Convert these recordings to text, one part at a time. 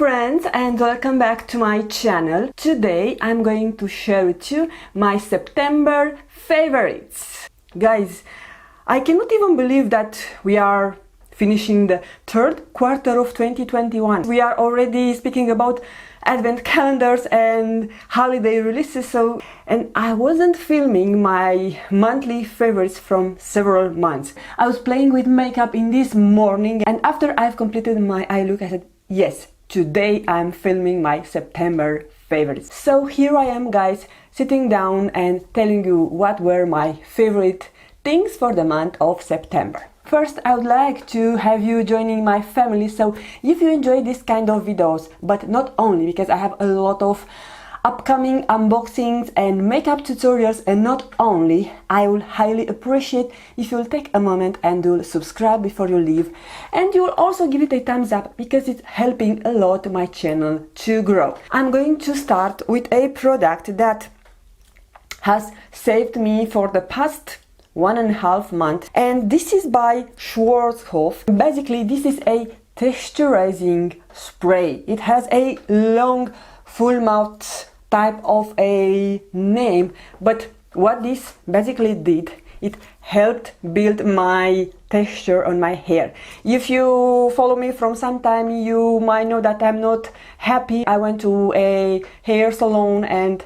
friends, and welcome back to my channel. Today I'm going to share with you my September favorites. Guys, I cannot even believe that we are finishing the third quarter of 2021. We are already speaking about advent calendars and holiday releases, and I wasn't filming my monthly favorites from several months. I was playing with makeup in this morning, and after I've completed my eye look, I said, yes, today I'm filming my September favorites. So here I am, guys, sitting down and telling you what were my favorite things for the month of September. First, I would like to have you joining my family, so if you enjoy this kind of videos, but not only, because I have a lot of upcoming unboxings and makeup tutorials, and not only, I will highly appreciate if you'll take a moment and you'll subscribe before you leave, and you'll also give it a thumbs up because it's helping a lot my channel to grow. I'm going to start with a product that has saved me for the past 1.5 months, and this is by Schwarzkopf. Basically, this is a texturizing spray. It has a long full mouth type of a name, but what this basically did, it helped build my texture on my hair. If you follow me from some time, you might know that I'm not happy. I went to a hair salon and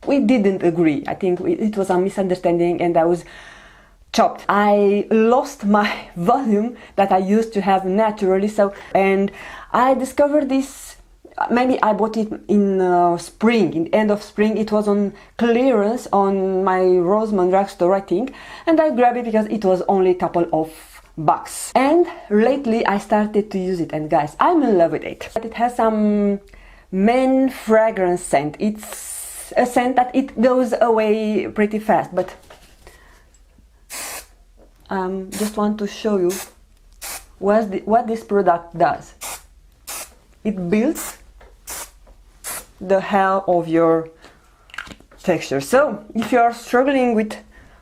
we didn't agree. I think it was a misunderstanding and I was chopped. I lost my volume that I used to have naturally, and I discovered this, maybe I bought it in spring, in the end of spring. It was on clearance on my Roseman drugstore, I think, and I grabbed it because it was only a couple of bucks. And lately I started to use it, and guys, I'm in love with it. But it has some men fragrance scent. It's a scent that it goes away pretty fast, but just want to show you what this product does. It builds the hell of your texture. So if you are struggling with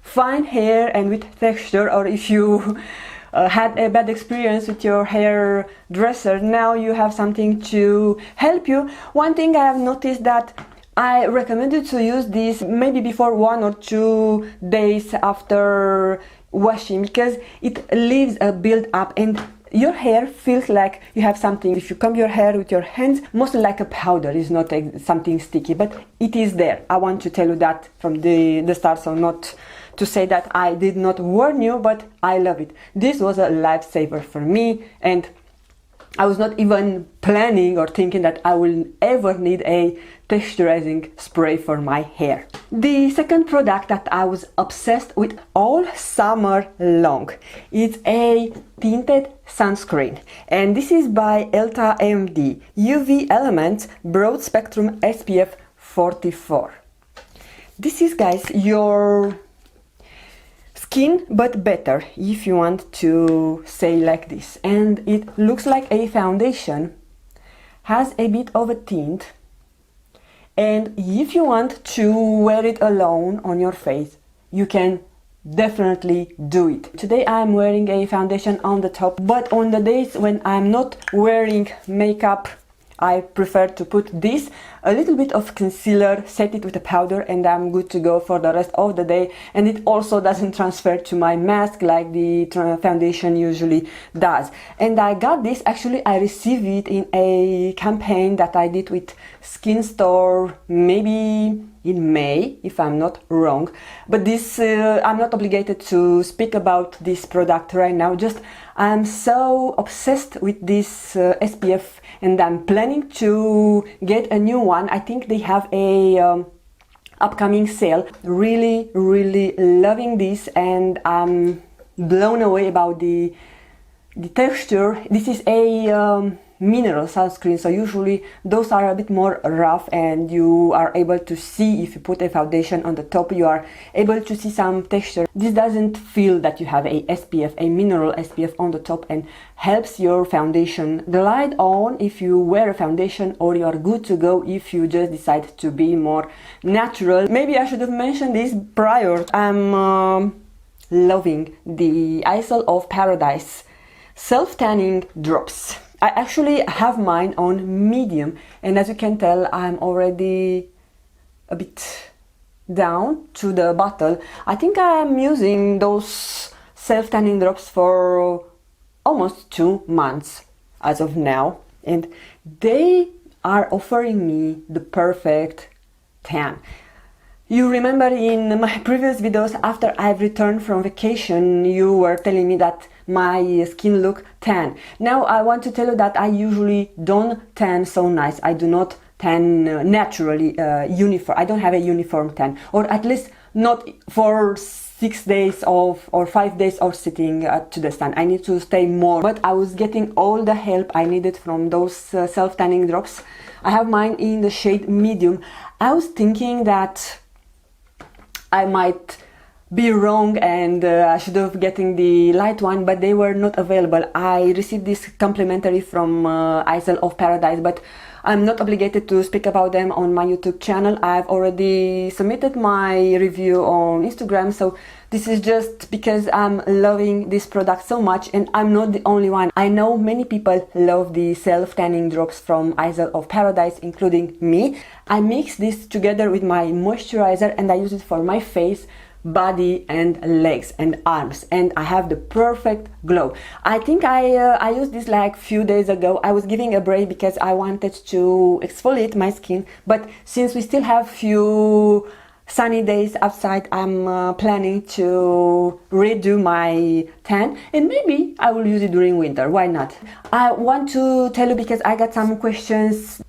fine hair and with texture, or if you had a bad experience with your hairdresser, now you have something to help you. One thing I have noticed that I recommended to use this maybe before 1 or 2 days after washing, because it leaves a build up and your hair feels like you have something. If you comb your hair with your hands, mostly like a powder, it's not something sticky, but it is there. I want to tell you that from the start, so not to say that I did not warn you, but I love it. This was a lifesaver for me, and I was not even planning or thinking that I will ever need a texturizing spray for my hair. The second product that I was obsessed with all summer long is a tinted sunscreen, and this is by Elta AMD UV Elements Broad Spectrum SPF 44. This is, guys, your skin but better, if you want to say like this, and it looks like a foundation, has a bit of a tint, and if you want to wear it alone on your face, you can definitely do it. Today I'm wearing a foundation on the top, but on the days when I'm not wearing makeup, I prefer to put this, a little bit of concealer, set it with a powder, and I'm good to go for the rest of the day. And it also doesn't transfer to my mask like the foundation usually does. And I got this, actually I received it in a campaign that I did with Skin Store, maybe in May, if I'm not wrong. But this, I'm not obligated to speak about this product right now, just I'm so obsessed with this SPF, and I'm planning to get a new one. I think they have a upcoming sale. Really loving this, and I'm blown away about the texture. This is a mineral sunscreen, so usually those are a bit more rough, and you are able to see, if you put a foundation on the top, you are able to see some texture. This doesn't feel that you have a SPF, a mineral SPF on the top, and helps your foundation glide on if you wear a foundation, or you are good to go if you just decide to be more natural. Maybe I should have mentioned this prior. I'm loving the Isle of Paradise self-tanning drops. I actually have mine on medium, and as you can tell, I'm already a bit down to the bottle. I think I'm using those self-tanning drops for almost 2 months as of now, and they are offering me the perfect tan. You remember in my previous videos, after I've returned from vacation, you were telling me that my skin looked tan. Now I want to tell you that I usually don't tan so nice. I do not tan naturally uniform. I don't have a uniform tan, or at least not for 6 days of or 5 days of sitting to the sun. I need to stay more, but I was getting all the help I needed from those self-tanning drops. I have mine in the shade medium. I was thinking that I might be wrong and I should have getting the light one, but they were not available. I received this complimentary from Isle of Paradise, but I'm not obligated to speak about them on my YouTube channel. I've already submitted my review on Instagram, so this is just because I'm loving this product so much, and I'm not the only one. I know many people love the self-tanning drops from Isle of Paradise, including me. I mix this together with my moisturizer and I use it for my face, body and legs and arms, and I have the perfect glow. I think I used this like few days ago. I was giving a break because I wanted to exfoliate my skin, but since we still have few sunny days outside, I'm planning to redo my tan, and maybe I will use it during winter. Why not? I want to tell you because I got some questions.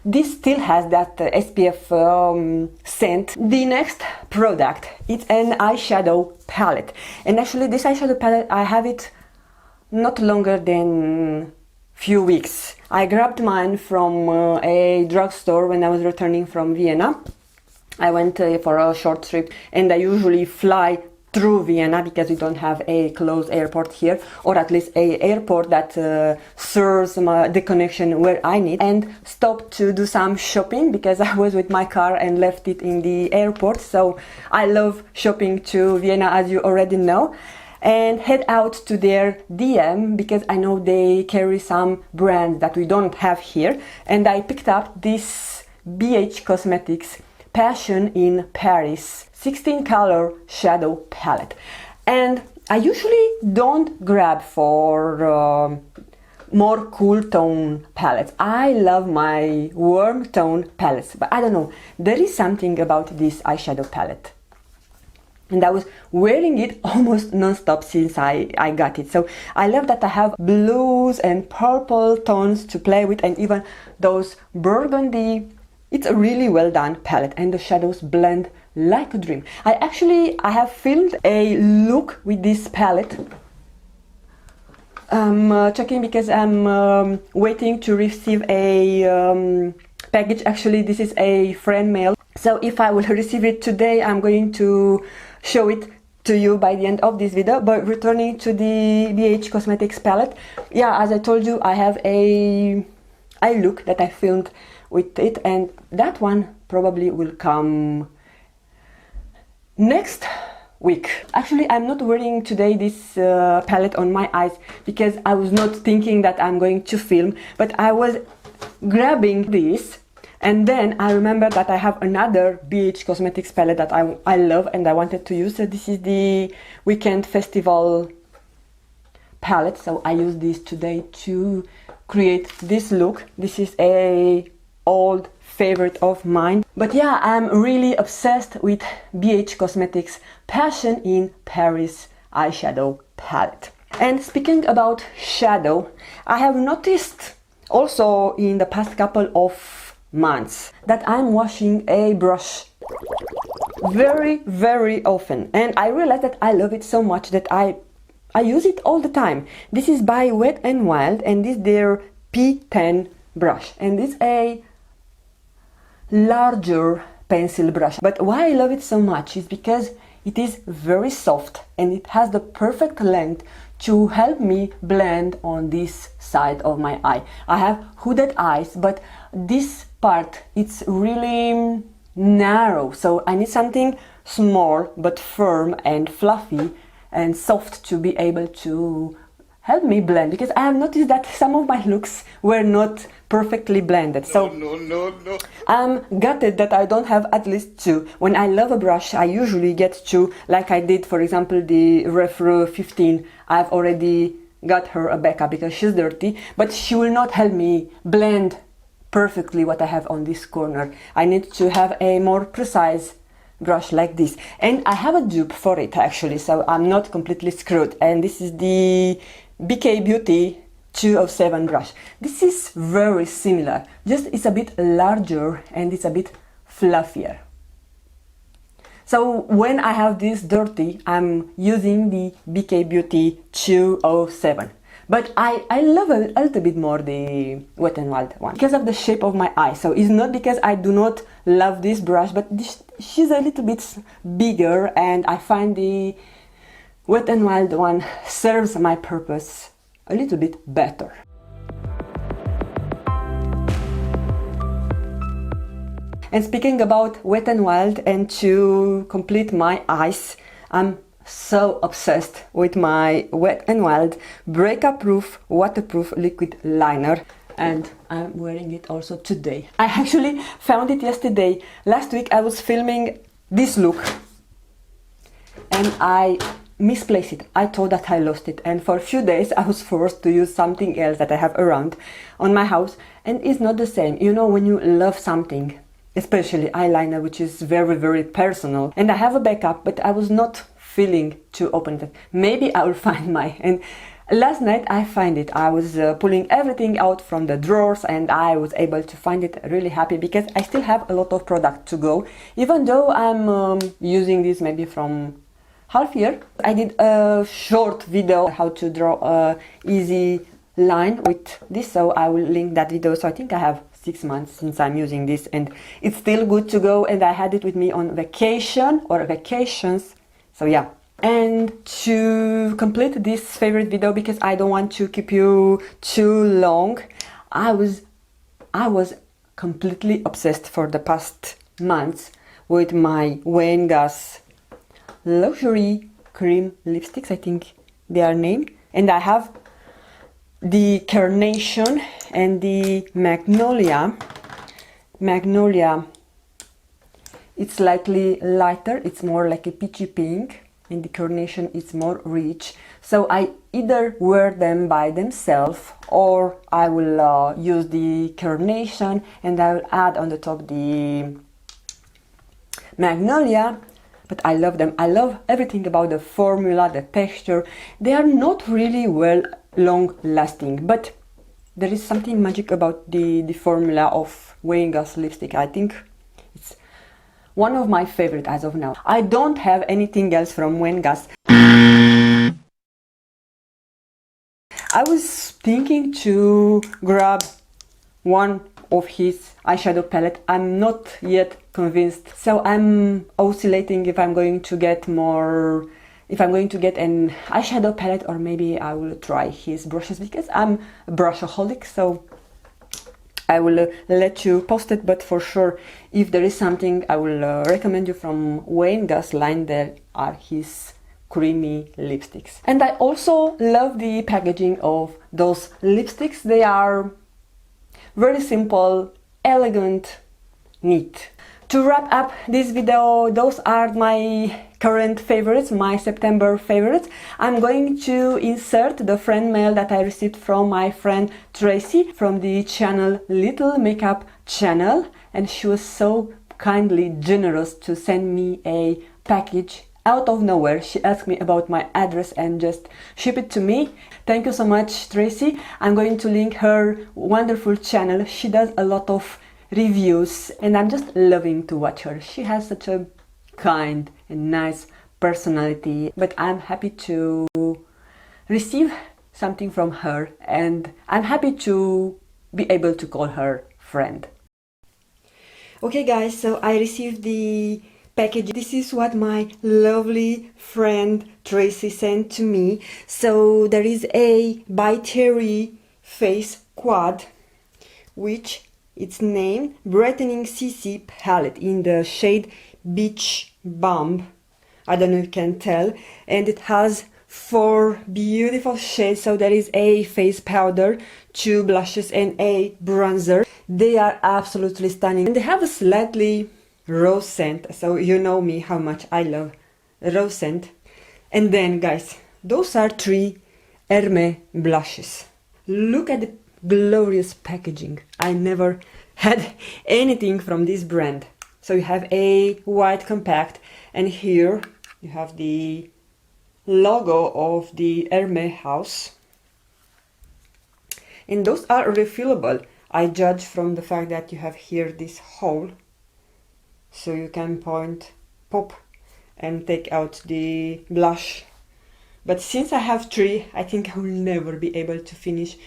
This still has that SPF scent. The next product, it's an eyeshadow palette, and actually this eyeshadow palette, I have it not longer than few weeks. I grabbed mine from a drugstore when I was returning from Vienna. I went for a short trip, and I usually fly through Vienna because we don't have a close airport here, or at least a airport that serves the connection where I need, and stop to do some shopping because I was with my car and left it in the airport. So I love shopping to Vienna, as you already know, and head out to their DM because I know they carry some brands that we don't have here, and I picked up this BH Cosmetics Passion in Paris 16 color shadow palette, and I usually don't grab for more cool tone palettes. I love my warm tone palettes, but I don't know, there is something about this eyeshadow palette, and I was wearing it almost non-stop since I got it. So I love that I have blues and purple tones to play with, and even those burgundy. It's a really well done palette, and the shadows blend like a dream. I have filmed a look with this palette. I'm checking because I'm waiting to receive a package. Actually, this is a friend mail, so if I will receive it today, I'm going to show it to you by the end of this video. But returning to the BH Cosmetics palette, yeah, as I told you, I have a look that I filmed with it, and that one probably will come next week. Actually, I'm not wearing today this palette on my eyes because I was not thinking that I'm going to film, but I was grabbing this, and then I remember that I have another BH Cosmetics palette that I love and I wanted to use. So this is the Weekend Festival palette, so I use this today to create this look. This is a old favorite of mine, but yeah, I'm really obsessed with BH Cosmetics Passion in Paris eyeshadow palette. And speaking about shadow, I have noticed also in the past couple of months that I'm washing a brush very often, and I realized that I love it so much that I use it all the time. This is by Wet n Wild, and this is their P10 brush, and it's a larger pencil brush. But why I love it so much is because it is very soft and it has the perfect length to help me blend on this side of my eye. I have hooded eyes, but this part, it's really narrow, so I need something small but firm and fluffy and soft to be able to help me blend, because I have noticed that some of my looks were not perfectly blended. So No. I'm gutted that I don't have at least two. When I love a brush, I usually get two, like I did, for example, the Refro 15. I've already got her a backup because she's dirty, but she will not help me blend perfectly what I have on this corner. I need to have a more precise brush like this, and I have a dupe for it actually, so I'm not completely screwed. And this is the BK Beauty 207 brush. This is very similar, just it's a bit larger and it's a bit fluffier. So when I have this dirty, I'm using the BK Beauty 207. But I love a little bit more the Wet n Wild one because of the shape of my eye. So it's not because I do not love this brush, but she's a little bit bigger, and I find the Wet n Wild one serves my purpose a little bit better. And speaking about Wet n Wild, and to complete my eyes, I'm so obsessed with my Wet n Wild breakup proof waterproof liquid liner, and I'm wearing it also today. I actually found it yesterday. Last week I was filming this look and I misplaced it. I thought that I lost it, and for a few days I was forced to use something else that I have around on my house, and it's not the same. You know, when you love something, especially eyeliner, which is very personal, and I have a backup, but I was not feeling to open it. Maybe I will find my, and last night I find it. I was pulling everything out from the drawers and I was able to find it. Really happy because I still have a lot of product to go, even though I'm using this maybe from half year. I did a short video how to draw a easy line with this, so I will link that video. So I think I have 6 months since I'm using this and it's still good to go, and I had it with me on vacation or vacations. So yeah, and to complete this favorite video, because I don't want to keep you too long, I was completely obsessed for the past months with my Wayne Goss luxury cream lipsticks, I think they are named, and I have the Carnation and the Magnolia. It's slightly lighter, it's more like a peachy pink, and the Carnation is more rich. So I either wear them by themselves, or I will use the Carnation and I will add on the top the Magnolia. But I love them. I love everything about the formula, the texture. They are not really long lasting, but there is something magic about the formula of Wayne Goss lipstick. I think it's one of my favorite as of now. I don't have anything else from Wayne Goss. I was thinking to grab one of his eyeshadow palette. I'm not yet convinced, so I'm oscillating if I'm going to get more, if I'm going to get an eyeshadow palette, or maybe I will try his brushes, because I'm a brushaholic. So I will let you post it, but for sure, if there is something I will recommend you from Wayne Goss line, there are his creamy lipsticks. And I also love the packaging of those lipsticks. They are very simple, elegant, neat. To wrap up this video, those are my current favorites, my September favorites. I'm going to insert the friend mail that I received from my friend Tracey from the channel Little Makeup Channel, and she was so kindly generous to send me a package out of nowhere. She asked me about my address and just ship it to me. Thank you so much, Tracey. I'm going to link her wonderful channel. She does a lot of reviews and I'm just loving to watch her. She has such a kind and nice personality, but I'm happy to receive something from her, and I'm happy to be able to call her friend. Okay guys, so I received the package. This is what my lovely friend Tracey sent to me. So there is a by Terry face quad, which it's named Brightening CC palette in the shade Beach Bomb. I don't know if you can tell, and it has 4 beautiful shades. So there is a face powder, 2 blushes and a bronzer. They are absolutely stunning and they have a slightly rose scent, so you know me how much I love rose scent. And then guys, those are 3 Hermès blushes. Look at the glorious packaging. I never had anything from this brand. So you have a white compact, and here you have the logo of the Hermès house. And those are refillable. I judge from the fact that you have here this hole, so you can pop and take out the blush. But since I have 3, I think I will never be able to finish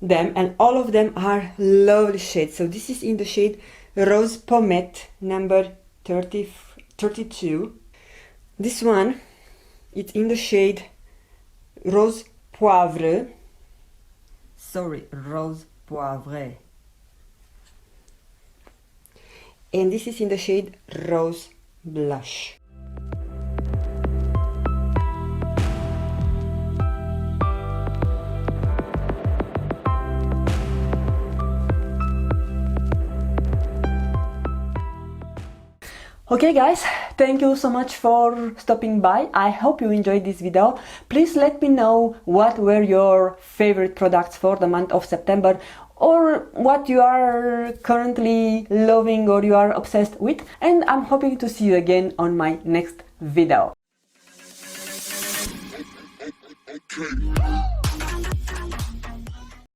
them, and all of them are lovely shades. So this is in the shade Rose Pommette number 32. This one, it's in the shade Rose Poivre. Rose Poivre. And this is in the shade Rose Blush. Okay guys, thank you so much for stopping by. I hope you enjoyed this video. Please let me know what were your favorite products for the month of September, or what you are currently loving or you are obsessed with, and I'm hoping to see you again on my next video. Okay.